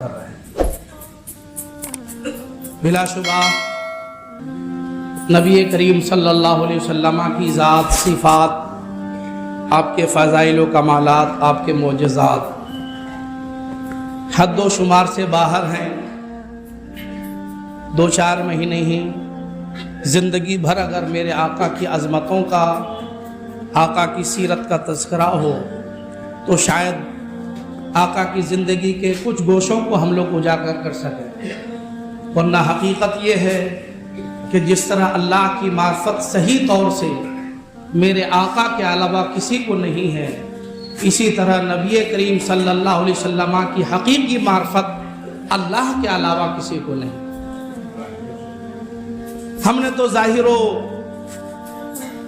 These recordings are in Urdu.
کر رہے ہیں۔ بلا شبہ نبی کریم صلی اللہ علیہ وسلم کی ذات، صفات، آپ کے فضائل و کمالات، آپ کے معجزات حد و شمار سے باہر ہیں۔ 2-4 مہینے ہی زندگی بھر اگر میرے آقا کی عظمتوں کا، آقا کی سیرت کا تذکرہ ہو تو شاید آقا کی زندگی کے کچھ گوشوں کو ہم لوگ اجاگر کر سکیں، ورنہ حقیقت یہ ہے کہ جس طرح اللہ کی معرفت صحیح طور سے میرے آقا کے علاوہ کسی کو نہیں ہے، اسی طرح نبی کریم صلی اللہ علیہ وسلم کی حقیقی معرفت اللہ کے علاوہ کسی کو نہیں۔ ہم نے تو ظاہر و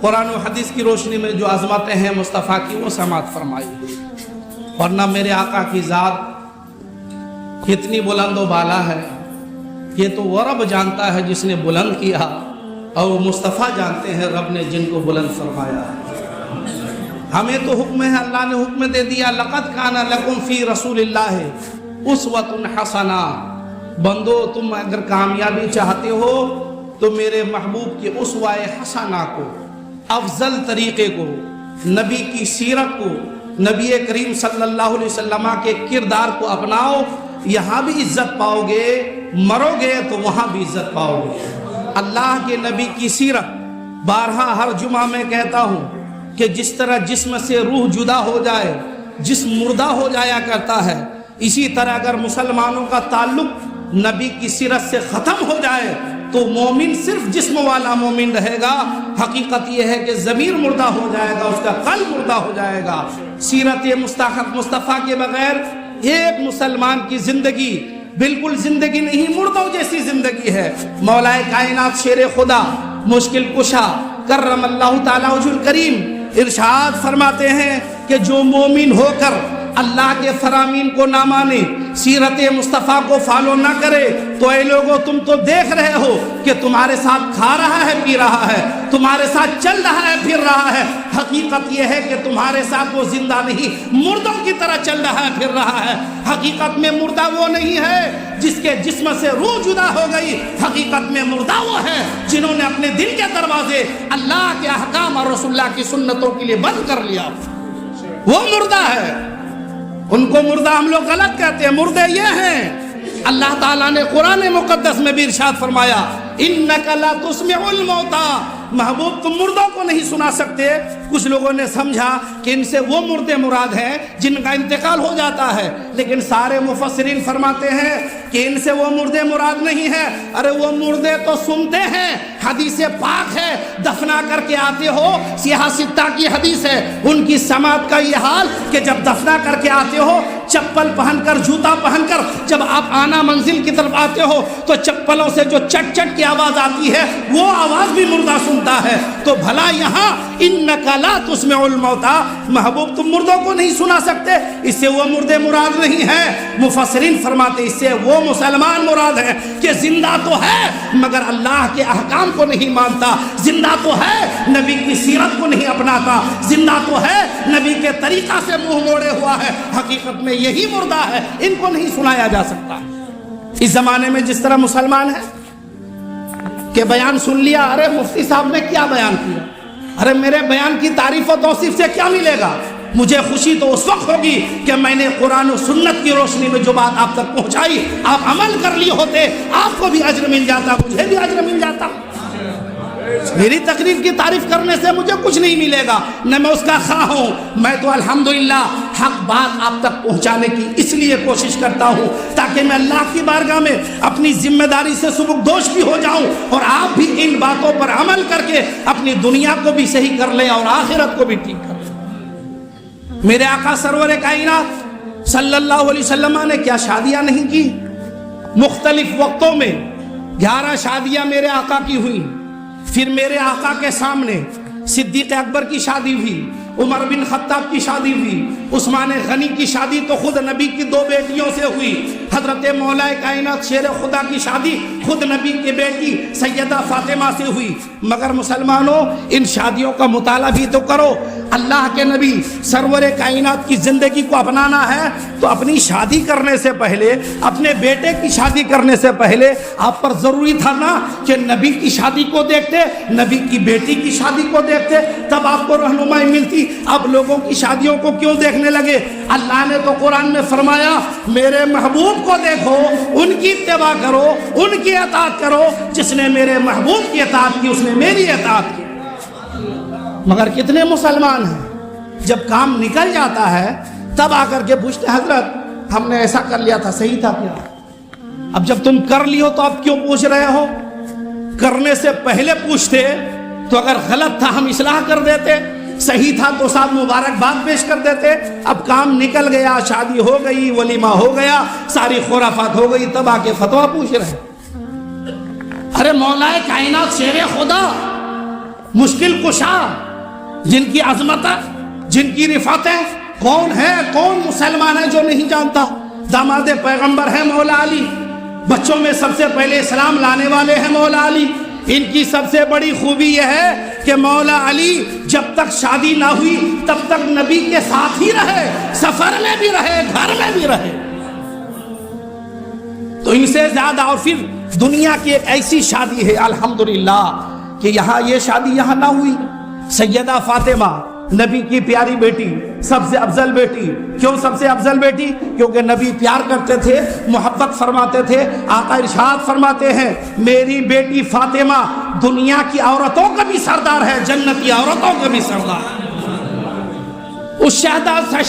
قرآن و حدیث کی روشنی میں جو عظمتیں ہیں مصطفیٰ کی وہ سماعت فرمائی، ورنہ میرے آقا کی ذات کتنی بلند و بالا ہے یہ تو وہ رب جانتا ہے جس نے بلند کیا، اور مصطفیٰ جانتے ہیں رب نے جن کو بلند فرمایا ہے۔ ہمیں تو حکم ہے، اللہ نے حکم دے دیا لقد کان لکم فی رسول اللہ اسوۃ حسنہ، بندو تم اگر کامیابی چاہتے ہو تو میرے محبوب کی اسوہ حسنہ کو، افضل طریقے کو، نبی کی سیرت کو، نبی کریم صلی اللہ علیہ وسلم کے کردار کو اپناؤ، یہاں بھی عزت پاؤ گے، مرو گے تو وہاں بھی عزت پاؤ گے۔ اللہ کے نبی کی سیرت، بارہا ہر جمعہ میں کہتا ہوں کہ جس طرح جسم سے روح جدا ہو جائے، جسم مردہ ہو جایا کرتا ہے، اسی طرح اگر مسلمانوں کا تعلق نبی کی سیرت سے ختم ہو جائے تو مومن صرف جسم والا مومن رہے گا۔ حقیقت یہ ہے کہ ضمیر مردہ ہو جائے گا، اس کا قلب مردہ ہو جائے گا۔ سیرت مصطفیٰ کے بغیر ایک مسلمان کی زندگی بالکل زندگی نہیں، مردوں جیسی زندگی ہے۔ مولا کائنات شیر خدا، مشکل کشا، کرم اللہ تعالیٰ وجہ الکریم ارشاد فرماتے ہیں کہ جو مومن ہو کر اللہ کے فرامین کو نہ مانے، سیرت مصطفیٰ کو فالو نہ کرے تو اے لوگوں تم تو دیکھ رہے ہو کہ تمہارے ساتھ کھا رہا ہے، پی رہا ہے، تمہارے ساتھ چل رہا ہے، پھر رہا ہے۔ حقیقت یہ ہے کہ تمہارے ساتھ وہ زندہ نہیں، مردوں کی طرح چل رہا ہے، پھر رہا ہے۔ حقیقت میں مردہ وہ نہیں ہے جس کے جسم سے روح جدا ہو گئی، حقیقت میں مردہ وہ ہے جنہوں نے اپنے دل کے دروازے اللہ کے احکام اور رسول اللہ کی سنتوں کے لیے بند کر لیا، وہ مردہ ہے۔ ان کو مردہ ہم لوگ غلط کہتے ہیں، مردے یہ ہیں۔ اللہ تعالیٰ نے قرآن مقدس میں بھی ارشاد فرمایا اِنَّكَ لَا تُسْمِعُ الْمَوْتَى، محبوب تم مردوں کو نہیں سنا سکتے۔ کچھ لوگوں نے سمجھا کہ ان سے وہ مردے مراد ہیں جن کا انتقال ہو جاتا ہے، لیکن سارے مفسرین فرماتے ہیں کہ ان سے وہ مردے مراد نہیں ہے۔ ارے وہ مردے تو سنتے ہیں، حدیث پاک ہے، دفنا کر کے آتے ہو، سیاہ ستہ کی حدیث ہے، ان کی سماعت کا یہ حال کہ جب دفنا کر کے آتے ہو، چپل پہن کر، جوتا پہن کر جب آپ آنا منزل کی طرف آتے ہو تو چپلوں سے جو چٹ چٹ کی آواز آتی ہے وہ آواز بھی مردہ سنتا ہے۔ تو بھلا یہاں اِنَّكَ لَا تُسْمِعُ الْمَوْتَى، محبوب تم مردوں کو نہیں سنا سکتے، اس سے وہ مردے مراد نہیں ہے۔ مفسرین فرماتے اس سے وہ مسلمان مراد ہے کہ زندہ تو ہے مگر اللہ کے احکام کو نہیں مانتا، زندہ تو ہے نبی کی سیرت کو نہیں اپناتا، زندہ تو ہے نبی کے طریقہ سے منہ موڑے ہوا ہے۔ حقیقت میں یہی مردہ ہے، ان کو نہیں سنایا جا سکتا۔ اس زمانے میں جس طرح مسلمان ہے کہ بیان سن لیا، ارے مفتی صاحب نے کیا بیان کیا، ارے میرے بیان کی تعریف و توصیف سے کیا ملے گا؟ مجھے خوشی تو اس وقت ہوگی کہ میں نے قرآن و سنت کی روشنی میں جو بات آپ تک پہنچائی، آپ عمل کر لی ہوتے، آپ کو بھی اجر مل جاتا، مجھے بھی اجر مل جاتا۔ میری تقریر کی تعریف کرنے سے مجھے کچھ نہیں ملے گا، نہ میں اس کا خواہ ہوں۔ میں تو الحمدللہ حق بات آپ تک پہنچانے کی اس لیے کوشش کرتا ہوں تاکہ میں اللہ کی بارگاہ میں اپنی ذمہ داری سے سبکدوش بھی ہو جاؤں، اور آپ بھی ان باتوں پر عمل کر کے اپنی دنیا کو بھی صحیح کر لیں اور آخرت کو بھی ٹھیک کر لیں۔ میرے آقا سرور کائنات صلی اللہ علیہ وسلم نے کیا شادیاں نہیں کی؟ مختلف وقتوں میں 11 شادیاں میرے آقا کی ہوئی۔ پھر میرے آقا کے سامنے صدیق اکبر کی شادی ہوئی، عمر بن خطاب کی شادی ہوئی، عثمان غنی کی شادی تو خود نبی کی 2 بیٹیوں سے ہوئی، حضرت مولا کائنات شیر خدا کی شادی خود نبی کی بیٹی سیدہ فاطمہ سے ہوئی۔ مگر مسلمانوں ان شادیوں کا مطالعہ بھی تو کرو، اللہ کے نبی سرور کائنات کی زندگی کو اپنانا ہے تو اپنی شادی کرنے سے پہلے، اپنے بیٹے کی شادی کرنے سے پہلے آپ پر ضروری تھا نا کہ نبی کی شادی کو دیکھتے، نبی کی بیٹی کی شادی کو دیکھتے، تب آپ کو رہنمائی ملتی۔ اب لوگوں کی شادیوں کو کیوں دیکھنے لگے؟ اللہ نے تو قرآن میں فرمایا میرے محبوب کو دیکھو، ان کی اتباع کرو، ان کی اطاعت کرو، جس نے میرے محبوب کی اطاعت کی اس نے میری اطاعت کی۔ مگر کتنے مسلمان ہیں جب کام نکل جاتا ہے تب آ کر کے پوچھتے حضرت ہم نے ایسا کر لیا تھا، صحیح تھا کیا؟ اب جب تم کر لی ہو تو اب کیوں پوچھ رہے ہو؟ کرنے سے پہلے پوچھتے تو اگر غلط تھا ہم اصلاح کر دیتے، صحیح تھا تو ساتھ مبارکباد پیش کر دیتے۔ اب کام نکل گیا، شادی ہو گئی، ولیمہ ہو گیا، ساری خرافات ہو گئی، تب آ کے فتویٰ پوچھ رہے ہیں۔ ارے مولا کائنات شیر خدا، مشکل کشا، جن کی عظمت، جن کی رفعتیں، کون ہے، کون مسلمان ہے جو نہیں جانتا؟ داماد پیغمبر ہیں مولا علی، بچوں میں سب سے پہلے اسلام لانے والے ہیں مولا علی۔ ان کی سب سے بڑی خوبی یہ ہے کہ مولا علی جب تک شادی نہ ہوئی تب تک نبی کے ساتھ ہی رہے، سفر میں بھی رہے، گھر میں بھی رہے۔ تو ان سے زیادہ، اور پھر دنیا کی ایک ایسی شادی ہے الحمدللہ کہ یہاں یہ شادی یہاں نہ ہوئی۔ سیدہ فاطمہ نبی کی پیاری بیٹی، سب سے افضل بیٹی۔ کیوں سب سے افضل بیٹی؟ کیونکہ نبی پیار کرتے تھے، محبت فرماتے تھے۔ آقا ارشاد فرماتے ہیں میری بیٹی فاطمہ دنیا کی عورتوں کا بھی سردار ہے، جنتی عورتوں کا بھی سردار ہے۔ اس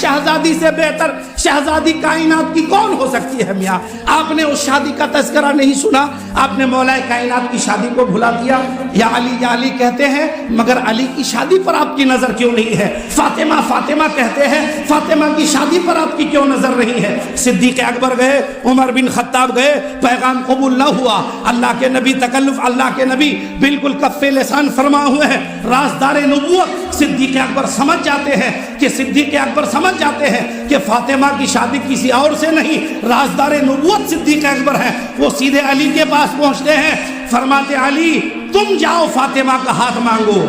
شہزادی سے بہتر شہزادی کائنات کی کون ہو سکتی ہے میاں؟ آپ نے اس شادی کا تذکرہ نہیں سنا، آپ نے مولا کائنات کی شادی کو بھلا دیا۔ یا علی کہتے ہیں، مگر علی کی شادی پر آپ کی نظر کیوں نہیں ہے؟ فاطمہ فاطمہ کہتے ہیں، فاطمہ کی شادی پر آپ کی کیوں نظر نہیں ہے؟ صدیق اکبر گئے، عمر بن خطاب گئے، پیغام قبول نہ ہوا۔ اللہ کے نبی تکلف، اللہ کے نبی بالکل کف لسان فرما ہوئے ہیں، رازدار نبوت۔ صدیق اکبر سمجھ جاتے ہیں کہ صدیق اکبر سمجھ جاتے ہیں کہ فاطمہ کی شادی کسی اور سے نہیں، رازدار نبوت صدیق اکبر ہیں۔ وہ سیدھے علی کے پاس پہنچتے ہیں، فرماتے علی تم جاؤ فاطمہ کا ہاتھ مانگو،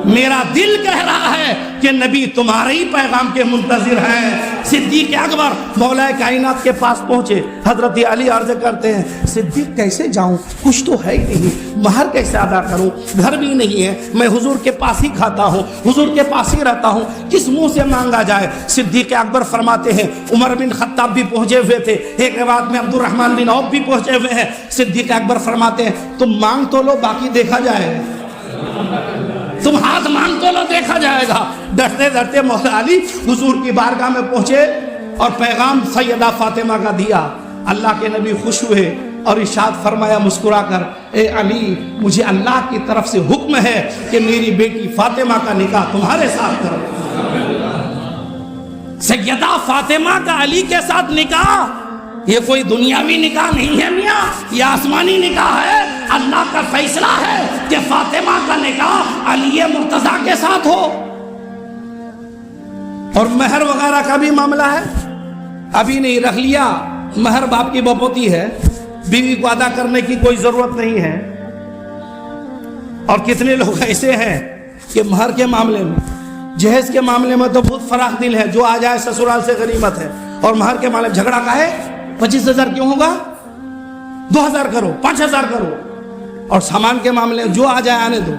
میرا دل کہہ رہا ہے کہ نبی تمہارے ہی پیغام کے منتظر ہیں۔ صدیق اکبر مولا کائنات کے پاس پہنچے، حضرت علی عرض کرتے ہیں صدیق کیسے جاؤں، کچھ تو ہے ہی نہیں، مہر کیسے ادا کروں، گھر بھی نہیں ہے، میں حضور کے پاس ہی کھاتا ہوں، حضور کے پاس ہی رہتا ہوں، کس منہ سے مانگا جائے؟ صدیق اکبر فرماتے ہیں عمر بن خطاب بھی پہنچے ہوئے تھے، ایک روایت میں عبد الرحمن بن عوف بھی پہنچے ہوئے ہیں۔ صدیق اکبر فرماتے ہیں تم مانگ تو لو، باقی دیکھا جائے، تم ہاتھ مانگ تو لو، دیکھا جائے گا۔ ڈرتے ڈرتے مولا علی حضور کی بارگاہ میں پہنچے اور پیغام سیدہ فاطمہ کا دیا۔ اللہ کے نبی خوش ہوئے اور ارشاد فرمایا مسکرا کر، اے علی مجھے اللہ کی طرف سے حکم ہے کہ میری بیٹی فاطمہ کا نکاح تمہارے ساتھ کرو۔ سیدہ فاطمہ کا علی کے ساتھ نکاح، یہ کوئی دنیاوی نکاح نہیں ہے میاں، یہ آسمانی نکاح ہے۔ اللہ کا فیصلہ ہے کہ فاطمہ کا نکاح علی مرتضیٰ کے ساتھ ہو۔ اور مہر وغیرہ کا بھی معاملہ ہے، ابھی نہیں رکھ لیا، مہر باپ کی بپوتی ہے، بیوی کو ادا کرنے کی کوئی ضرورت نہیں ہے۔ اور کتنے لوگ ایسے ہیں کہ مہر کے معاملے میں، جہیز کے معاملے میں تو بہت فراخ دل ہے، جو آ جائے سسرال سے غنیمت ہے، اور مہر کے معاملے میں جھگڑا کا ہے 25,000 کیوں ہوگا، 2,000 کرو، 5,000 کرو، اور سامان کے معاملے میں جو آ جائے آنے دو۔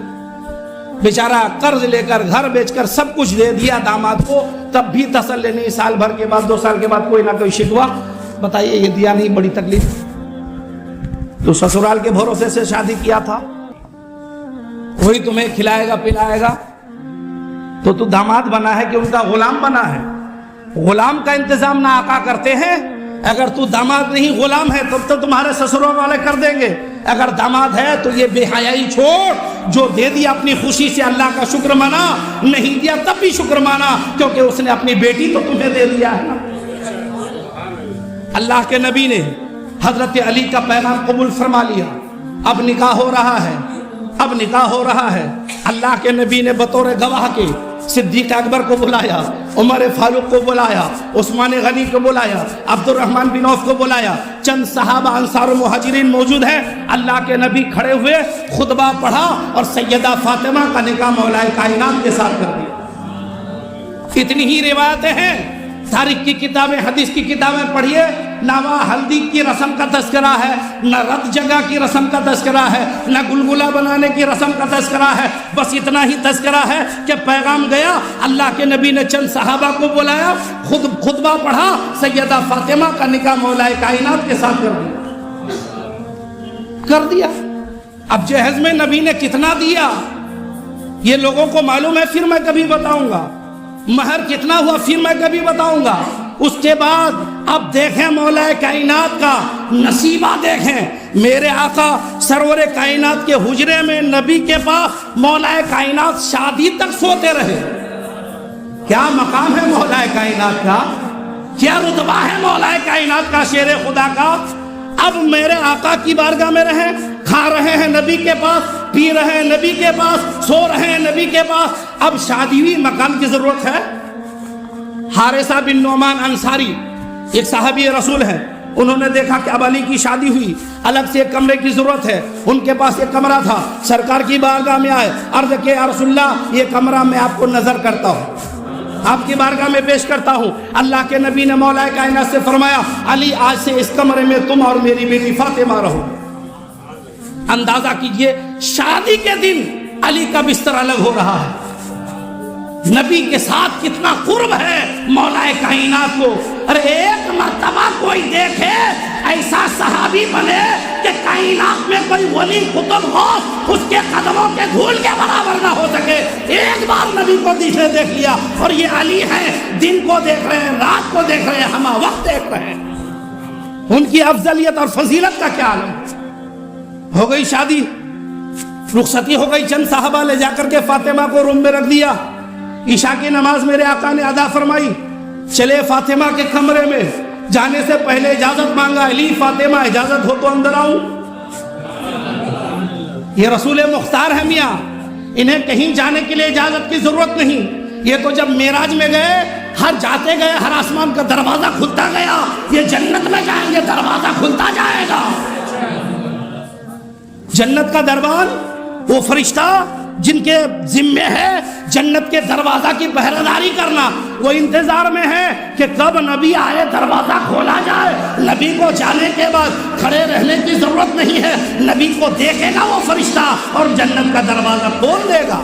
بیچارہ قرض لے کر گھر بیچ کر سب کچھ دے دیا داماد کو، تب بھی تسلی نہیں، سال بھر کے بعد 2 سال کے بعد کوئی نہ کوئی شکوہ، بتائیے یہ دیا نہیں بڑی تکلیف؟ تو سسرال کے بھروسے سے شادی کیا تھا، وہی تمہیں کھلائے گا پلائے گا، تو داماد بنا ہے کہ ان کا غلام بنا ہے؟ غلام کا انتظام نہ آقا کرتے ہیں؟ اگر تو داماد نہیں غلام ہے تب تو تمہارے سسرال والے کر دیں گے، اگر داماد ہے تو یہ بے حیائی چھوڑ، جو دے دیا اپنی خوشی سے اللہ کا شکر منا، نہیں دیا تب بھی شکر مانا، کیونکہ اس نے اپنی بیٹی تو تمہیں دے دیا ہے۔ اللہ کے نبی نے حضرت علی کا پیغام قبول فرما لیا، اب نکاح ہو رہا ہے، اب نکاح ہو رہا ہے۔ اللہ کے نبی نے بطور گواہ کے صدیق اکبر کو بلایا، عمر فاروق کو بلایا، عثمان غنی کو بلایا، عبد الرحمن بن عوف کو بلایا، چند صحابہ انصار و مہاجرین موجود ہیں۔ اللہ کے نبی کھڑے ہوئے، خطبہ پڑھا اور سیدہ فاطمہ کا نکاح مولا کائنات کے ساتھ کر دیا۔ اتنی ہی روایتیں ہیں، تاریخ کی کتابیں، حدیث کی کتابیں پڑھیے، نہ وہاں ہلدی کی رسم کا تذکرہ ہے، نہ رت جگہ کی رسم کا تذکرہ ہے، نہ گلگلہ بنانے کی رسم کا تذکرہ ہے، بس اتنا ہی تذکرہ ہے کہ پیغام گیا، اللہ کے نبی نے چند صحابہ کو بلایا، خطبہ پڑھا، سیدہ فاطمہ کا نکاح مولا کائنات کے ساتھ کر دیا۔ اب جہیز میں نبی نے کتنا دیا یہ لوگوں کو معلوم ہے، پھر میں کبھی بتاؤں گا، مہر کتنا ہوا پھر میں کبھی بتاؤں گا۔ اس کے بعد اب دیکھیں مولا کائنات کا نصیبہ، دیکھیں میرے آقا سرور کائنات کے حجرے میں نبی کے پاس مولا کائنات شادی تک سوتے رہے۔ کیا مقام ہے مولا کائنات کا، کیا رتبہ ہے مولا کائنات کا، شیر خدا کا۔ اب میرے آقا کی بارگاہ میں رہیں، کھا رہے ہیں نبی کے پاس، پی رہے ہیں نبی کے پاس، سو رہے ہیں نبی کے پاس، اب شادی ہوئی مکان کی ضرورت ہے۔ حارثہ بن نعمان انصاری ایک صحابی رسول ہیں، انہوں نے دیکھا کہ اب علی کی شادی ہوئی، الگ سے ایک کمرے کی ضرورت ہے، ان کے پاس ایک کمرہ تھا، سرکار کی بارگاہ میں آئے، عرض کہ یا رسول اللہ یہ کمرہ میں آپ کو نظر کرتا ہوں، آپ کی بارگاہ میں پیش کرتا ہوں۔ اللہ کے نبی نے مولا کائنات سے فرمایا علی آج سے اس کمرے میں تم اور میری بیٹی فاطمہ رہو۔ اندازہ کیجئے شادی کے دن علی کا بستر الگ ہو رہا ہے، نبی کے ساتھ کتنا قرب ہے مولا کائنات کو۔ ارے ایک مرتبہ کوئی دیکھے ایسا صحابی بنے کہ کائنات میں کوئی ولی قطب ہو اس کے قدموں کے دھول کے برابر نہ ہو سکے، ایک بار نبی کو دیکھ لیا، اور یہ علی ہیں، دن کو دیکھ رہے ہیں، رات کو دیکھ رہے ہیں، ہمہ وقت دیکھ رہے ہیں، ان کی افضلیت اور فضیلت کا کیا عالم۔ ہو گئی شادی، رخصتی ہو گئی، چند صحابہ لے جا کر کے فاطمہ کو روم میں رکھ دیا، عشاء کی نماز میرے آقا نے ادا فرمائی، چلے فاطمہ کے کمرے میں، جانے سے پہلے اجازت مانگا، علی فاطمہ اجازت ہو تو اندر آؤں۔ یہ رسول مختار ہے میاں، انہیں کہیں جانے کے لیے اجازت کی ضرورت نہیں، یہ تو جب معراج میں گئے ہر جاتے گئے ہر آسمان کا دروازہ کھلتا گیا، یہ جنت میں جائیں گے دروازہ کھلتا جائے گا۔ جنت کا دربار، وہ فرشتہ جن کے ذمے ہے جنت کے دروازہ کی پہرےداری کرنا، وہ انتظار میں ہے کہ کب نبی آئے دروازہ کھولا جائے۔ نبی کو جانے کے بعد کھڑے رہنے کی ضرورت نہیں ہے، نبی کو دیکھے گا وہ فرشتہ اور جنت کا دروازہ کھول دے گا۔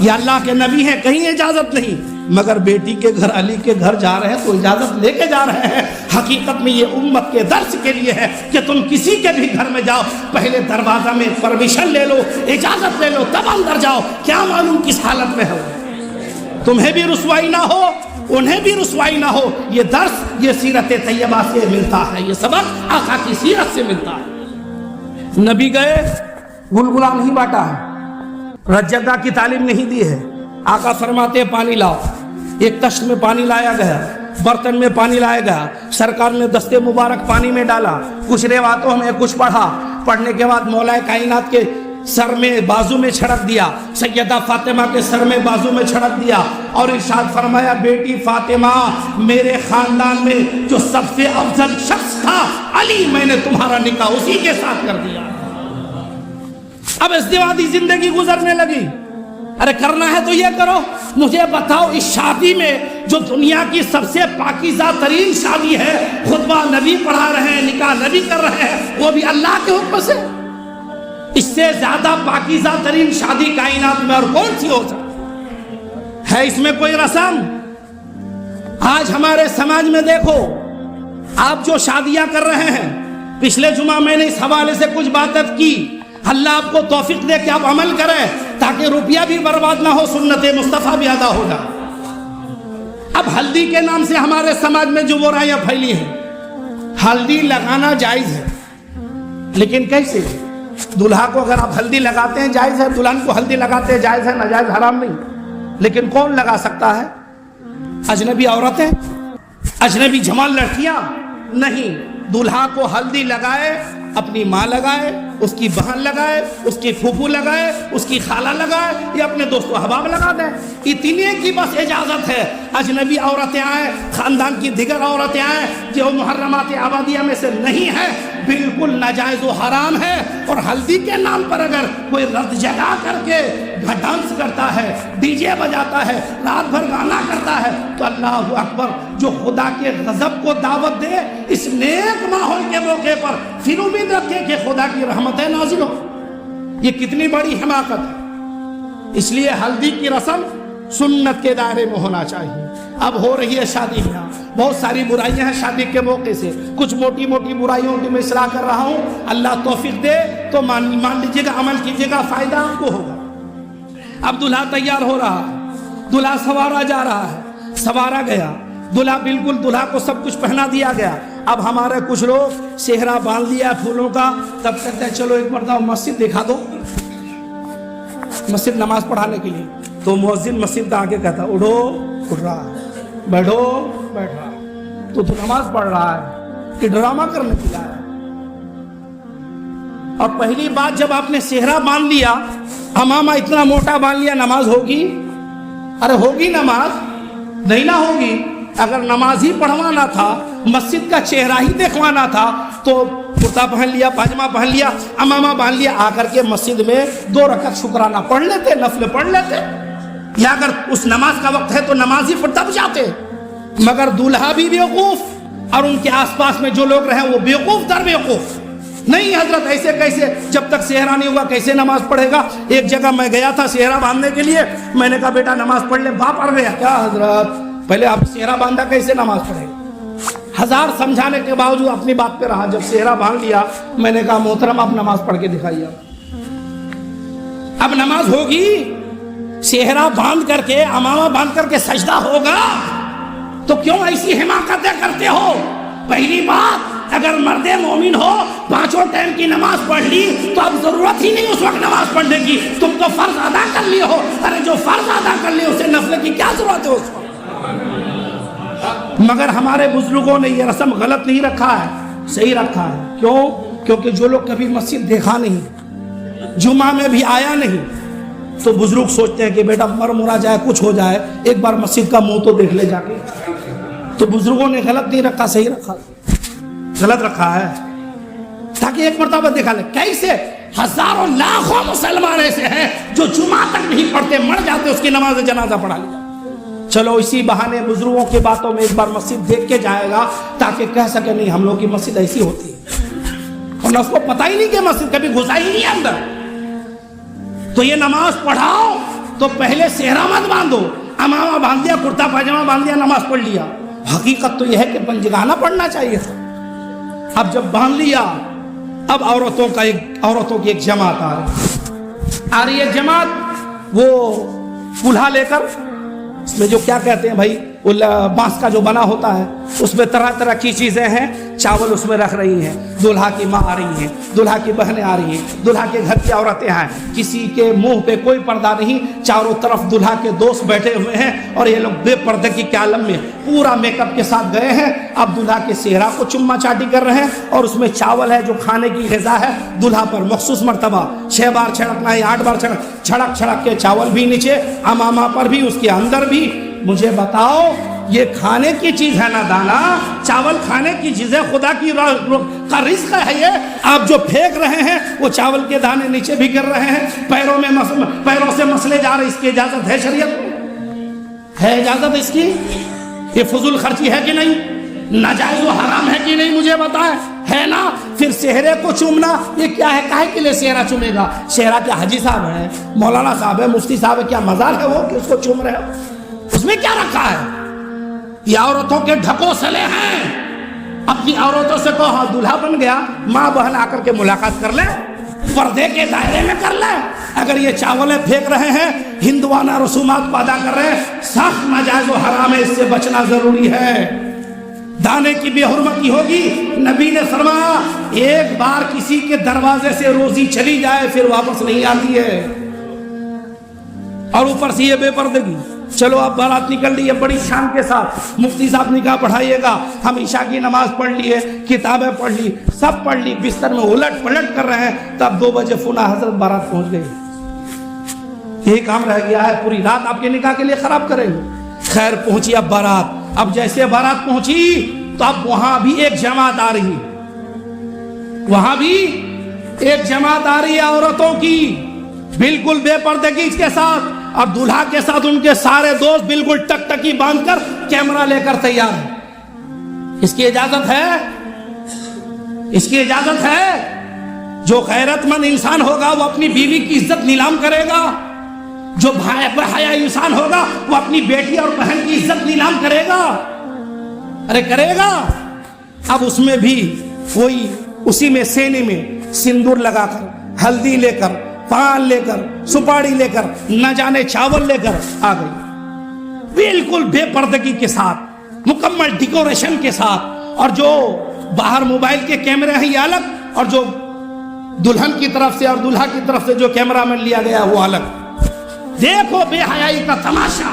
یہ اللہ کے نبی ہیں، کہیں اجازت نہیں، مگر بیٹی کے گھر علی کے گھر جا رہے ہیں تو اجازت لے کے جا رہے ہیں۔ حقیقت میں یہ امت کے درس کے لیے ہے کہ تم کسی کے بھی گھر میں جاؤ، پہلے دروازہ میں پرمیشن لے لو، اجازت لے لو، تب اندر جاؤ، کیا معلوم کس حالت میں ہو، تمہیں بھی رسوائی نہ ہو انہیں بھی رسوائی نہ ہو۔ یہ درس یہ سیرت طیبہ سے ملتا ہے، یہ سبق آقا کی سیرت سے ملتا ہے۔ نبی گئے، گلگلہ نہیں بانٹا ہے، رجدہ کی تعلیم نہیں دی ہے، آقا فرماتے پانی لاؤ، ایک تشت میں پانی لایا گیا، برتن میں پانی لایا گیا، سرکار نے دست مبارک پانی میں ڈالا، کچھ روایتوں میں کچھ پڑھا، پڑھنے کے بعد مولا کائنات کے سر میں بازو میں چھڑک دیا، سیدہ فاطمہ کے سر میں بازو میں چھڑک دیا، اور ارشاد فرمایا بیٹی فاطمہ میرے خاندان میں جو سب سے افضل شخص تھا علی، میں نے تمہارا نکاح اسی کے ساتھ کر دیا۔ اب ازدواجی زندگی گزرنے لگی، ارے کرنا ہے تو یہ کرو، مجھے بتاؤ اس شادی میں جو دنیا کی سب سے پاکیزہ ترین شادی ہے، خطبہ نبی پڑھا رہے ہیں، نکاح نبی کر رہے ہیں، وہ بھی اللہ کے حکم سے، اس سے زیادہ پاکیزہ ترین شادی کائنات میں اور کون سی ہو سکتی ہے؟ اس میں کوئی رسم؟ آج ہمارے سماج میں دیکھو، آپ جو شادیاں کر رہے ہیں، پچھلے جمعہ میں نے اس حوالے سے کچھ باتیں کی، اللہ آپ کو توفیق دے کہ آپ عمل کریں تاکہ روپیہ بھی برباد نہ ہو، سنت مصطفیٰ بھی ادا ہوگا۔ اب ہلدی کے نام سے ہمارے سماج میں جو برائیاں پھیلی ہیں، ہلدی لگانا جائز ہے، لیکن کیسے؟ دلہا کو اگر آپ ہلدی لگاتے ہیں جائز ہے، دلہن کو ہلدی لگاتے ہیں جائز ہے، ناجائز حرام نہیں، لیکن کون لگا سکتا ہے؟ اجنبی عورتیں، اجنبی جوان لڑکیاں نہیں۔ دلہا کو ہلدی لگائے، اپنی ماں لگائے، اس کی بہن لگائے، اس کی پھوپھو لگائے، اس کی خالہ لگائے، یا اپنے دوست و احباب لگا دیں، اتنے کی بس اجازت ہے۔ اجنبی عورتیں آئیں، خاندان کی دیگر عورتیں آئیں جو محرمات آبادیہ میں سے نہیں ہیں، بالکل ناجائز و حرام ہے. اور ہلدی کے نام پر اگر کوئی رت جگا کر کے ڈانس کرتا ہے, ڈی جے بجاتا ہے, رات بھر گانا کرتا ہے, تو اللہ اکبر, جو خدا کے غضب کو دعوت دے اس نیک ماحول کے موقع پر, پھر امید رکھے کہ خدا کی رحمتیں نازل ہو. یہ کتنی بڑی حماقت ہے. اس لیے ہلدی کی رسم سنت کے دائرے میں ہونا چاہیے. اب ہو رہی ہے شادی میں, بہت ساری برائیاں ہیں شادی کے موقع سے. کچھ موٹی موٹی برائیوں کی میں اصلاح کر رہا ہوں, اللہ توفیق دے تو مان لیجیے گا, عمل کیجیے گا, فائدہ آپ کو ہوگا. اب دلہا تیار ہو رہا ہے, دلہا سوارا جا رہا ہے, سوارا گیا دلہا, بالکل دلہا کو سب کچھ پہنا دیا گیا. اب ہمارے کچھ لوگ صحرا باندھ لیا پھولوں کا, تب کہتے ہیں چلو ایک مرتبہ مسجد دکھا دو, مسجد نماز پڑھانے کے لیے. تو مؤذن مسجد آ کے کہتا اٹھو, اٹھ رہا ہے, بیٹھو, بیٹھ رہا ہے. تو نماز پڑھ رہا ہے کہ ڈرامہ کرنے کے لیے آیا. اور پہلی بات, جب آپ نے صحرا باندھ لیا, امامہ اتنا موٹا باندھ لیا, نماز ہوگی؟ ارے ہوگی نماز؟ نہیں نہ ہوگی. اگر نماز ہی پڑھوانا تھا, مسجد کا چہرہ ہی دیکھوانا تھا, تو کرتا پہن لیا, پاجامہ پہن لیا, امامہ باندھ لیا, آ کر کے مسجد میں 2 رکعت شکرانہ پڑھ لیتے, نفل پڑھ لیتے. یا اگر اس نماز کا وقت ہے تو نماز ہی تب جاتے. مگر دولہا بھی بیوقوف, اور ان کے آس پاس میں جو لوگ رہے وہ بیوقوف در بیوقوف. نہیں حضرت ایسے کیسے, جب تک صحرا نہیں ہوا کیسے نماز پڑھے گا؟ ایک جگہ میں گیا تھا صحرا باندھنے کے لیے, میں نے کہا بیٹا نماز پڑھ لے. باپ اڑ گیا, کیا حضرت پہلے آپ صحرا باندھا, کیسے نماز پڑھے گا؟ ہزار سمجھانے کے باوجود اپنی بات پہ رہا. جب صحرا باندھ لیا, میں نے کہا محترم آپ نماز پڑھ کے دکھائیے. اب نماز ہوگی؟ صحرا باندھ کر کے, امامہ باندھ کر کے سجدہ ہوگا, تو کیوں ایسی حماقتیں کرتے ہو؟ پہلی بات, اگر مرد مومن ہو, 5 ٹائم کی نماز پڑھ لی, تو اب ضرورت ہی نہیں اس وقت نماز پڑھنے کی, تم تو فرض ادا کر لیے ہو. ارے جو فرض ادا کر لیے اسے نفل کی کیا ضرورت ہے اس وقت؟ مگر ہمارے بزرگوں نے یہ رسم غلط نہیں رکھا ہے, صحیح رکھا ہے. کیوں؟ کیونکہ جو لوگ کبھی مسجد دیکھا نہیں, جمعہ میں بھی آیا نہیں, تو بزرگ سوچتے ہیں کہ بیٹا مر مرا جائے, کچھ ہو جائے, ایک بار مسجد کا منہ تو دیکھ لے جا کے. تو بزرگوں نے غلط نہیں رکھا, صحیح رکھا. غلط رکھا ہے تاکہ ایک مرتبہ دیکھا لے. کیسے ہزاروں لاکھوں مسلمان ایسے ہیں جو جمعہ تک نہیں پڑھتے, مر جاتے, اس کی نماز جنازہ پڑھا لیا. چلو اسی بہانے بزرگوں کی باتوں میں ایک بار مسجد دیکھ کے جائے گا, تاکہ کہہ سکے نہیں ہم لوگ کی مسجد ایسی ہوتی ہے, اور نہ اس کو پتہ ہی نہیں کہ مسجد کبھی گھسا ہی نہیں اندر. تو یہ نماز پڑھاؤ تو پہلے صحرا مت باندھو, امامہ باندھ دیا, کرتا پاجامہ باندھ دیا, نماز پڑھ لیا. حقیقت تو یہ ہے کہ پنجگانہ پڑھنا چاہیے تھا. اب جب باندھ لیا, اب عورتوں کی ایک جماعت آ رہی ہے. جماعت وہ کولہا لے کر, اس میں جو کیا کہتے ہیں بھائی, بانس کا جو بنا ہوتا ہے, اس میں طرح طرح کی چیزیں ہیں, چاول اس میں رکھ رہی ہیں. دولہا کی ماں آ رہی ہیں, دولہا کی بہنیں آ رہی ہیں, دولہا کے گھر کی عورتیں ہیں, کسی کے منہ پہ کوئی پردہ نہیں, چاروں طرف دولہا کے دوست بیٹھے ہوئے ہیں, اور یہ لوگ بے پردے کی عالم میں پورا میک اپ کے ساتھ گئے ہیں. اب دولہا کے صحرا کو چما چاٹی کر رہے ہیں, اور اس میں چاول ہے جو کھانے کی غذا ہے. دولہا پر مخصوص مرتبہ 6 بار چھڑکنا ہے, 8 بار چھڑک چھڑک کے چاول بھی نیچے, امامہ پر بھی, اس کے اندر بھی. مجھے بتاؤ یہ کھانے کی چیز ہے نا دانا, چاول کھانے کی چیز ہے, خدا کی کا رزق ہے یہ. آپ جو پھینک رہے ہیں وہ چاول کے دانے نیچے بھی گر رہے ہیں, پیروں سے مسلے جا رہے, اس کی اجازت ہے شریعت میں؟ ہے اجازت اس کی؟ یہ فضول خرچی ہے کہ نہیں؟ ناجائز و حرام ہے کہ نہیں؟ مجھے بتائیں, ہے نا؟ پھر صحرے کو چومنا یہ کیا ہے؟ کاہے کے لیے صحرا چومے گا؟ صحرا کیا حاجی صاحب ہے, مولانا صاحب ہے, مفتی صاحب ہے, کیا مزار ہے وہ کہ اس کو چوم رہے ہو؟ اس میں کیا رکھا ہے؟ یہ عورتوں کے ڈھکوسلے ہیں. اپنی عورتوں سے کہو ہاں دولہا بن گیا, ماں بہن آ کر کے ملاقات کر لیں, پردے کے دائرے میں کر لیں. اگر یہ چاولیں پھینک رہے ہیں, ہندوانہ رسومات پیدا کر رہے ہیں, سخت ناجائز و حرام ہے, اس سے بچنا ضروری ہے. دانے کی بے حرمتی ہوگی. نبی نے فرمایا ایک بار کسی کے دروازے سے روزی چلی جائے پھر واپس نہیں آتی ہے. اور اوپر سے یہ بے پردگی. چلو اب بارات نکل رہی ہے بڑی شان کے ساتھ, مفتی صاحب نکاح پڑھائیے گا, ہم عشاء کی نماز پڑھ لیے, کتابیں پڑھ لی, سب پڑھ لی, بستر میں الٹ پلٹ کر رہے ہیں, تب 2 بجے فونا حضرت بارات پہنچ گئی. یہی کام رہ گیا ہے, پوری رات آپ کے نکاح کے لیے خراب کریں گے. خیر پہنچی اب بارات. اب جیسے بارات پہنچی تو اب وہاں بھی ایک جماعت آ رہی, وہاں بھی ایک جماعت آ رہی ہے عورتوں کی بالکل بے پردگی کے ساتھ، اور دولہا کے ساتھ ان کے سارے دوست بالکل ٹک ٹکی باندھ کر کیمرہ لے کر تیار ہیں۔ اس کی اجازت ہے؟ اس کی اجازت ہے؟ جو غیرت مند انسان ہوگا وہ اپنی بیوی کی عزت نیلام کرے گا، جو بحیا انسان ہوگا وہ اپنی بیٹی اور بہن کی عزت نیلام کرے گا؟ ارے کرے گا۔ اب اس میں بھی وہی اسی میں سینے میں سندور لگا کر، ہلدی لے کر، پان لے کر، سپاڑی لے کر، نہ جانے چاول لے کر آ گئی، بالکل بے پردگی کے ساتھ، مکمل ڈیکوریشن کے ساتھ، اور جو باہر موبائل کے کیمرے ہیں یہ الگ، اور جو دلہن کی طرف سے اور دلہا کی طرف سے جو کیمرہ مین لیا گیا وہ الگ۔ دیکھو بے حیائی کا تماشا۔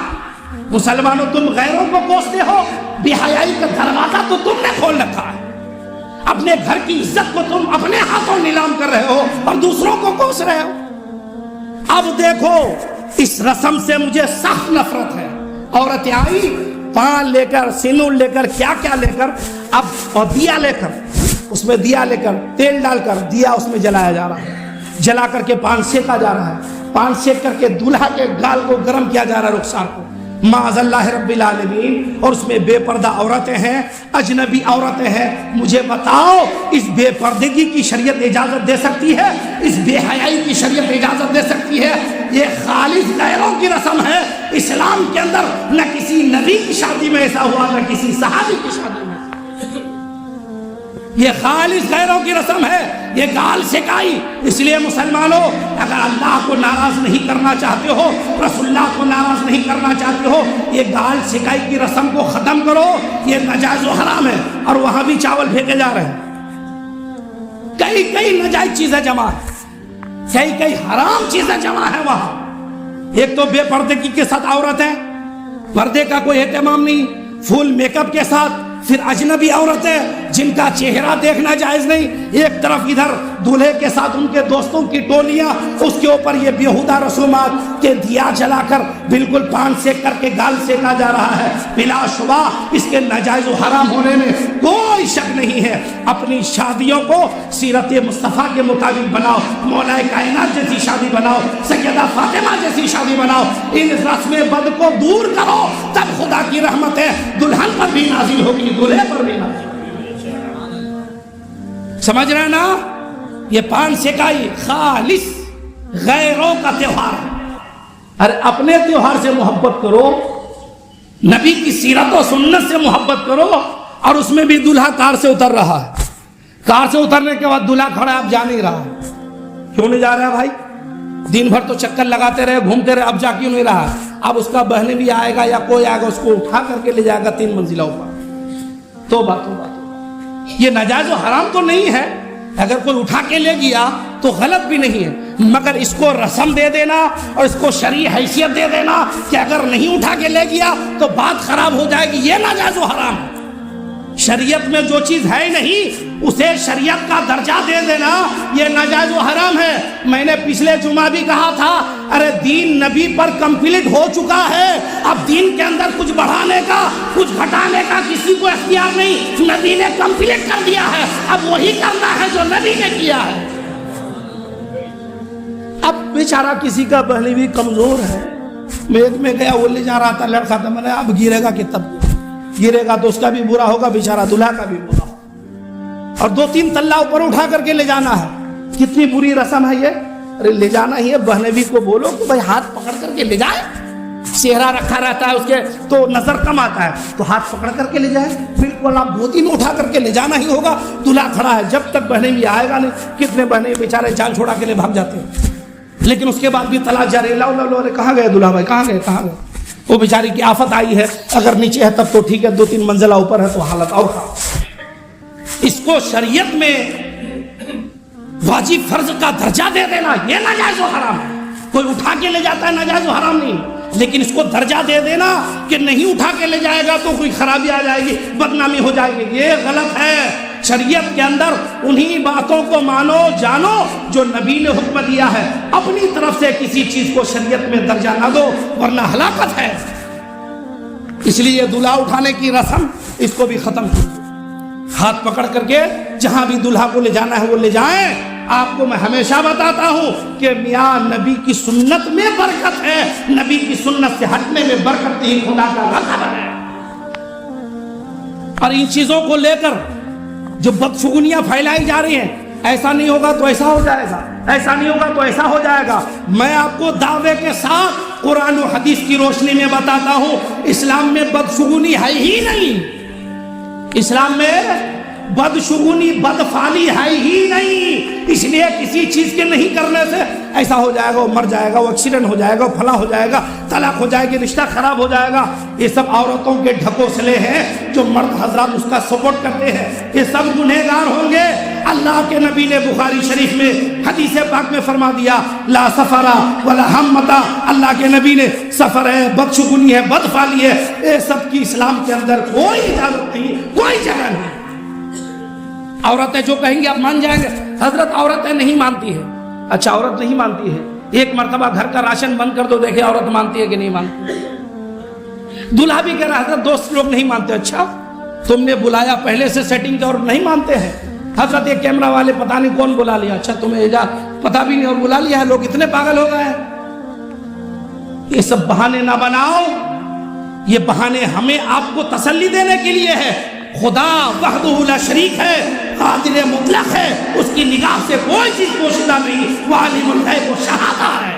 مسلمانوں تم غیروں کو کوستے ہو، بے حیائی کا دروازہ تو تم نے کھول رکھا ہے۔ اپنے گھر کی عزت کو تم اپنے ہاتھوں نیلام کر رہے ہو اور دوسروں کو کوس رہے ہو۔ اب دیکھو اس رسم سے مجھے سخت نفرت ہے۔ عورتیں آئی پان لے کر، سینور لے کر، کیا کیا لے کر، اب اور دیا لے کر، اس میں دیا لے کر تیل ڈال کر دیا اس میں جلایا جا رہا ہے، جلا کر کے پان سیکا جا رہا ہے، پان سیک کر کے دولہا کے گال کو گرم کیا جا رہا ہے، رخسار کو، معاذ اللہ رب العالمین۔ اور اس میں بے پردہ عورتیں ہیں، اجنبی عورتیں ہیں۔ مجھے بتاؤ اس بے پردگی کی شریعت اجازت دے سکتی ہے؟ اس بے حیائی کی شریعت اجازت دے سکتی ہے؟ یہ خالص غیروں کی رسم ہے۔ اسلام کے اندر نہ کسی نبی کی شادی میں ایسا ہوا، نہ کسی صحابی کی شادی میں۔ یہ خالص غیروں کی رسم ہے، یہ گال سکائی۔ اس لیے مسلمانوں اگر اللہ کو ناراض نہیں کرنا چاہتے ہو، رسول اللہ کو ناراض نہیں کرنا چاہتے ہو، یہ گال سکائی کی رسم کو ختم کرو۔ یہ ناجائز و حرام ہے، اور وہاں بھی چاول پھینکے جا رہے ہیں، کئی ناجائز چیزیں جمع ہیں، کئی حرام چیزیں جمع ہیں وہاں۔ ایک تو بے پردگی کے ساتھ عورتیں، پردے کا کوئی اہتمام نہیں، فل میک اپ کے ساتھ، پھر اجنبی عورتیں جن کا چہرہ دیکھنا جائز نہیں، ایک طرف ادھر دولہے کے ساتھ ان کے دوستوں کی ٹولیاں، اس کے اوپر یہ بیہودہ رسومات کے دیا جلا کر بالکل پان سیک کر کے گال سیکا جا رہا ہے۔ بلا شبہ اس کے ناجائز و حرام ہونے میں کوئی شک نہیں ہے۔ اپنی شادیوں کو سیرت مصطفیٰ کے مطابق بناؤ، مولا کائنات جیسی شادی بناؤ، سیدہ فاطمہ جیسی شادی بناؤ، ان رسم بد کو دور کرو، تب خدا کی رحمت ہے دلہن پر بھی نازل ہوگی، دولہے پر بھی نازل ہوگی۔ سمجھ رہے نا؟ یہ پان سیکائی خالص غیروں کا تہوار ہے۔ ارے اپنے تہوار سے محبت کرو، نبی کی سیرت و سنت سے محبت کرو۔ اور اس میں بھی دلہا کار سے اتر رہا ہے، کار سے اترنے کے بعد دلہا کھڑا ہے، اب جا نہیں رہا ہے۔ کیوں نہیں جا رہا بھائی؟ دن بھر تو چکر لگاتے رہے، گھومتے رہے، اب جا کیوں نہیں رہا؟ اب اس کا بہن بھی آئے گا یا کوئی آئے گا، اس کو اٹھا کر کے لے جائے گا 3 منزلہ اوپر۔ توبہ توبہ توبہ۔ یہ ناجائز و حرام تو نہیں ہے، اگر کوئی اٹھا کے لے گیا تو غلط بھی نہیں ہے، مگر اس کو رسم دے دینا اور اس کو شرعی حیثیت دے دینا کہ اگر نہیں اٹھا کے لے گیا تو بات خراب ہو جائے گی، یہ ناجائز و حرام ہے۔ شریعت میں جو چیز ہے نہیں اسے شریعت کا درجہ دے دینا یہ ناجائز و حرام ہے۔ میں نے پچھلے جمعہ بھی کہا تھا، ارے دین نبی پر کمپلیٹ ہو چکا ہے، اب دین کے اندر کچھ بڑھانے کا کچھ گھٹانے کا کسی کو اختیار نہیں، نبی نے کمپلیٹ کر دیا ہے، اب وہی کرنا ہے جو نبی نے کیا ہے۔ اب بیچارہ کسی کا بہن بھی کمزور ہے، میں گیا، وہ لے جا رہا تھا، لڑکا تھا، میں نے اب گرے گا کہ تب گرے گا تو اس کا بھی برا ہوگا، بیچارہ دلہا کا بھی برا ہوگا، اور 2-3 تلہ اوپر اٹھا کر کے لے جانا ہے۔ کتنی بری رسم ہے یہ۔ ارے لے جانا ہی ہے، بہنوی کو بولو کہ بھائی ہاتھ پکڑ کر کے لے جائے، چہرہ رکھا رہتا ہے اس کے تو نظر کم آتا ہے، تو ہاتھ پکڑ کر کے لے جائے، بالکل آپ گودی میں اٹھا کر کے لے جانا ہی ہوگا۔ دلہا کھڑا ہے، جب تک بہنوی آئے گا نہیں، کتنے بہنوی بیچارے جان چھوڑا کے لیے بھاگ جاتے ہیں، لیکن اس کے بعد بھی تلاش جاری، لاؤ لاؤ لاؤ، کہاں گئے دلہا بھائی، کہاں گئے کہاں گئے؟ وہ بیچاری کی آفت آئی ہے، اگر نیچے ہے تب تو ٹھیک ہے، 2-3 منزلہ اوپر ہے تو حالت اور خراب۔ اس کو شریعت میں واجب فرض کا درجہ دے دینا یہ ناجائز و حرام ہے۔ کوئی اٹھا کے لے جاتا ہے ناجائز و حرام نہیں، لیکن اس کو درجہ دے دینا کہ نہیں اٹھا کے لے جائے گا تو کوئی خرابی آ جائے گی، بدنامی ہو جائے گی، یہ غلط ہے۔ شریعت کے اندر انہی باتوں کو مانو جانو جو نبی نے حکم دیا ہے، اپنی طرف سے کسی چیز کو شریعت میں درجہ نہ دو ورنہ ہلاکت ہے۔ اس لیے دلہا اٹھانے کی رسم اس کو بھی ختم کی۔ ہاتھ پکڑ کر کے جہاں بھی دلہا کو لے جانا ہے وہ لے جائیں. آپ کو میں ہمیشہ بتاتا ہوں کہ میاں نبی کی سنت میں برکت ہے, نبی کی سنت سے ہٹنے میں برکت نہیں, خدا کا غضب ہے. اور ان چیزوں کو لے کر جو بدشگونیاں پھیلائی جا رہی ہیں, ایسا نہیں ہوگا تو ایسا ہو جائے گا, ایسا نہیں ہوگا تو ایسا ہو جائے گا. میں آپ کو دعوے کے ساتھ قرآن و حدیث کی روشنی میں بتاتا ہوں, اسلام میں بدشگونی ہے ہی نہیں. اسلام میں بدشگونی بدفعلی ہے ہی نہیں. اس لیے کسی چیز کے نہیں کرنے سے ایسا ہو جائے گا, وہ مر جائے گا, وہ ایکسیڈنٹ ہو جائے گا, فلاں ہو جائے گا, طلاق ہو جائے گی, رشتہ خراب ہو جائے گا. یہ سب عورتوں کے ڈھکوسلے ہیں جو مرد حضرات اس کا سپورٹ کرتے ہیں. یہ سب گنہگار ہوں گے. اللہ کے نبی نے بخاری شریف میں حدیث پاک میں فرما دیا, لا سفرا ولا ہمتا. اللہ کے نبی نے سفر ہے, بدشگونی ہے, بدفعلی ہے, یہ سب کی اسلام کے اندر کوئی اجازت نہیں, کوئی جگہ نہیں. عورتیں جو کہیں گی آپ مان جائیں گے, حضرت عورتیں نہیں مانتی ہے. اچھا عورت نہیں مانتی ہے, ایک مرتبہ گھر کا راشن بند کر دو, دیکھیں عورت مانتی ہے کہ نہیں مانتی. دلہا بھی کہہ رہا حضرت دوست لوگ نہیں مانتے. اچھا تم نے بلایا پہلے سے سیٹنگ کیا اور نہیں مانتے ہیں. حضرت یہ کیمرہ والے پتہ نہیں کون بلا لیا. اچھا تمہیں پتہ بھی نہیں اور بلا لیا ہے. لوگ اتنے پاگل ہو گئے ہیں. یہ سب بہانے نہ بناؤ, یہ بہانے ہمیں آپ کو تسلی دینے کے لیے ہے. خدا وحدہ لا شریک ہے, قادر مطلق ہے, اس کی نگاہ سے کوئی چیز پوشیدہ نہیں, وہ عالم الغیب و شہادہ ہے.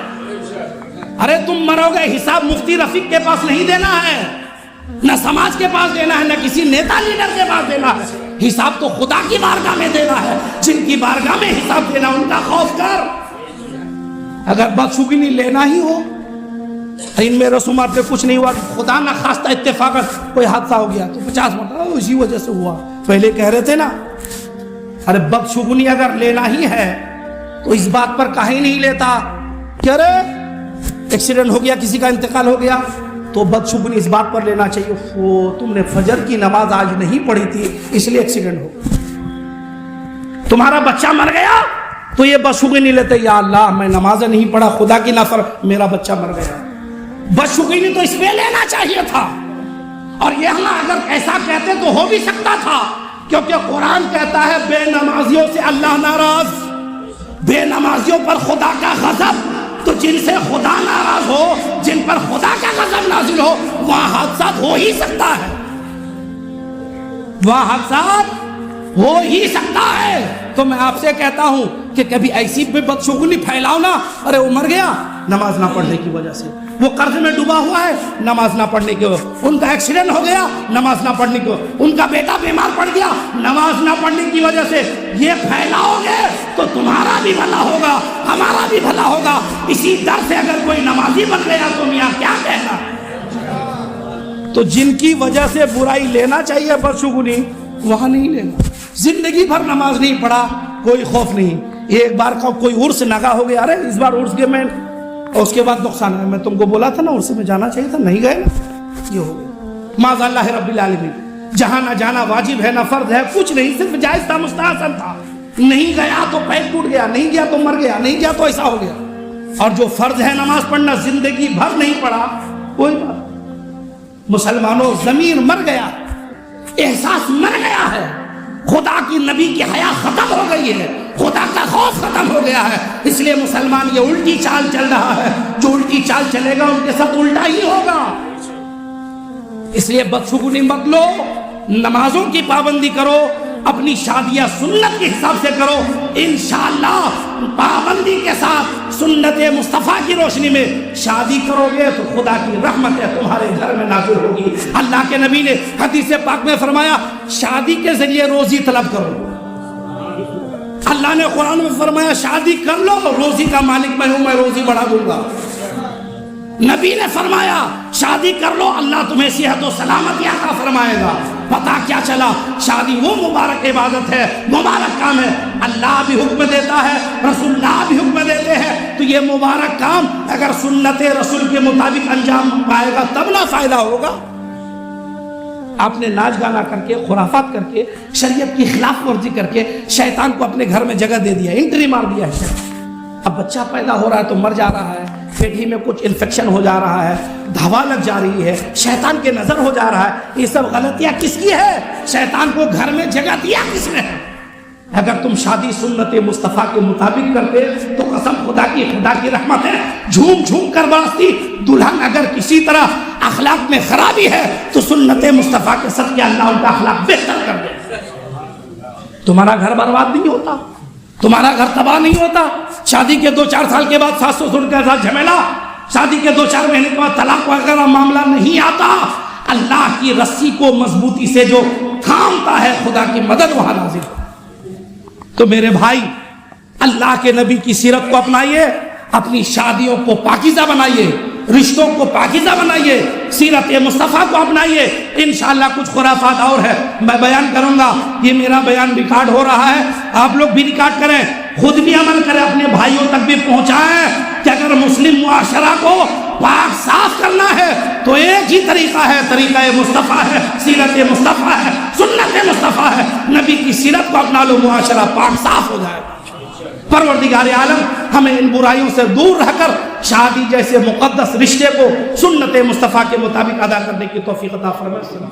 ارے تم مرو گے, حساب مفتی رفیق کے پاس نہیں دینا ہے, نہ سماج کے پاس دینا ہے, نہ کسی نیتا لیڈر کے پاس دینا ہے. حساب تو خدا کی بارگاہ میں دینا ہے. جن کی بارگاہ میں حساب دینا ان کا خوف کر. اگر بدشگونی لینا ہی ہو, ان میں رسومات پہ کچھ نہیں ہوا, خدا نہ خواستہ اتفاقاً کوئی حادثہ ہو گیا تو 50 مرتبہ اسی وجہ سے ہوا. پہلے کہہ رہے تھے نا. ارے بدشگونی اگر لینا ہی ہے تو اس بات پر کہیں نہیں لیتا کہ ارے ایکسیڈنٹ ہو گیا, کسی کا انتقال ہو گیا, تو بدشگونی اس بات پر لینا چاہیے وہ تم نے فجر کی نماز آج نہیں پڑھی تھی اس لیے ایکسیڈنٹ ہو. تمہارا بچہ مر گیا تو یہ بدشگونی نہیں لیتے, یا اللہ میں نماز نہیں پڑھا, خدا کی نافر میرا بچہ مر گیا. بدشگونی تو اس میں لینا چاہیے تھا. اور یہاں اگر ایسا کہتے تو ہو بھی سکتا تھا, کیونکہ قرآن کہتا ہے بے نمازیوں سے اللہ ناراض, بے نمازیوں پر خدا کا غضب. تو جن سے خدا ناراض ہو, جن پر خدا کا غضب نازل ہو, وہاں حادثات ہو ہی سکتا ہے, وہاں حادثات ہو ہی سکتا ہے. تو میں آپ سے کہتا ہوں کہ کبھی ایسی بھی بدشگونی پھیلاؤ نا. ارے وہ مر گیا نماز نہ پڑھنے کی وجہ سے, وہ قرض میں ڈوبا ہوا ہے نماز نہ پڑھنے کی, ان کا ایکسیڈنٹ ہو گیا نماز نہ پڑھنے کی, ان کا بیٹا بیمار پڑ گیا نماز نہ پڑھنے کی وجہ سے. یہ پھیلاؤ گے تو تمہارا بھی بھلا ہوگا, ہمارا بھی بھلا ہوگا. اسی ڈر سے اگر کوئی نمازی بن گیا تو میاں کیا کہنا. تو جن کی وجہ سے برائی لینا چاہیے بدشگونی, وہاں نہیں لینا. زندگی بھر نماز نہیں پڑھا, کوئی خوف نہیں. ایک بار کا کوئی عرس نگاہ ہو گیا, ارے اس بار عرس کے میں, اور اس کے بعد نقصان ہے, میں تم کو بولا تھا نا عرس میں جانا چاہیے تھا, نہیں گئے نا, یہ ہو گیا. معاذ اللہ رب العالمین, جہاں نہ جانا واجب ہے نہ فرض ہے, کچھ نہیں, صرف جائز تھا, مستحسن تھا. نہیں گیا تو پیر ٹوٹ گیا, نہیں گیا تو مر گیا, نہیں گیا تو ایسا ہو گیا. اور جو فرض ہے نماز پڑھنا, زندگی بھر نہیں پڑھا, کوئی بات. مسلمانوں ضمیر مر گیا, احساس مر گیا ہے, خدا کی نبی کی حیا ختم ہو گئی ہے, خدا کا خوف ختم ہو گیا ہے. اس لیے مسلمان یہ الٹی چال چل رہا ہے, جو الٹی چال چلے گا ان کے ساتھ الٹا ہی ہوگا. اس لیے بدشگونی مت لو, نمازوں کی پابندی کرو, اپنی شادیاں سنت کے حساب سے کرو. انشاءاللہ پابندی کے ساتھ سنت مصطفیٰ کی روشنی میں شادی کرو گے تو خدا کی رحمت تمہارے گھر میں نازل ہوگی. اللہ کے نبی نے حدیث پاک میں فرمایا شادی کے ذریعے روزی طلب کرو. اللہ نے قرآن میں فرمایا شادی کر لو, روزی کا مالک میں ہوں, میں روزی بڑھا دوں گا. نبی نے فرمایا شادی کر لو, اللہ تمہیں صحت و سلامتی عطا فرمائے گا. پتا کیا چلا, شادی وہ مبارک عبادت ہے, مبارک کام ہے. اللہ بھی حکم دیتا ہے, رسول اللہ بھی حکم دیتے ہیں. تو یہ مبارک کام اگر سنت رسول کے مطابق انجام پائے گا تب نہ فائدہ ہوگا. آپ نے ناچ گانا کر کے, خرافات کر کے, شریعت کی خلاف ورزی کر کے شیطان کو اپنے گھر میں جگہ دے دیا, انٹری مار دیا ہے. اب بچہ پیدا ہو رہا ہے تو مر جا رہا ہے, پیٹھی میں کچھ انفیکشن ہو جا رہا ہے، دھوا لگ جا رہی ہے، شیطان کے نظر ہو جا رہا ہے، یہ سب غلطیاں کس کی ہے؟ شیطان کو گھر میں جگہ دیا کس نے؟ اگر تم شادی سنت مصطفیٰ کے مطابق کرتے تو قسم خدا کی رحمت ہے جھوم جھوم کر برستی۔ دلہن اگر کسی طرح اخلاق میں خرابی ہے تو سنت مصطفیٰ کے صدقے اللہ ان کا اخلاق بہتر کر دے۔ تمہارا گھر برباد نہیں ہوتا، تمہارا گھر تباہ نہیں ہوتا۔ شادی کے 2-4 سال کے بعد ساس سسر کے ساتھ جھمیلا، شادی کے 2-4 مہینے کے بعد طلاق وغیرہ معاملہ نہیں آتا۔ اللہ کی رسی کو مضبوطی سے جو تھامتا ہے خدا کی مدد وہاں نازل ہوتی۔ تو میرے بھائی، اللہ کے نبی کی سیرت کو اپنائیے، اپنی شادیوں کو پاکیزہ بنائیے، رشتوں کو پاکیزہ بنائیے، سیرت مصطفیٰ کو اپنائیے۔ انشاءاللہ کچھ خرافات اور ہے میں بیان کروں گا، یہ میرا بیان ریکارڈ ہو رہا ہے، آپ لوگ بھی ریکارڈ کریں، خود بھی عمل کریں، اپنے بھائیوں تک بھی پہنچائیں کہ اگر مسلم معاشرہ کو پاک صاف کرنا ہے تو ایک ہی طریقہ ہے، طریقہ مصطفیٰ ہے، سیرت مصطفیٰ ہے، سنت مصطفیٰ ہے۔ نبی کی سیرت کو اپنا لو، معاشرہ پاک صاف ہو جائے۔ پروردگار عالم ہمیں ان برائیوں سے دور رہ کر شادی جیسے مقدس رشتے کو سنت مصطفیٰ کے مطابق ادا کرنے کی توفیق عطا فرمائے۔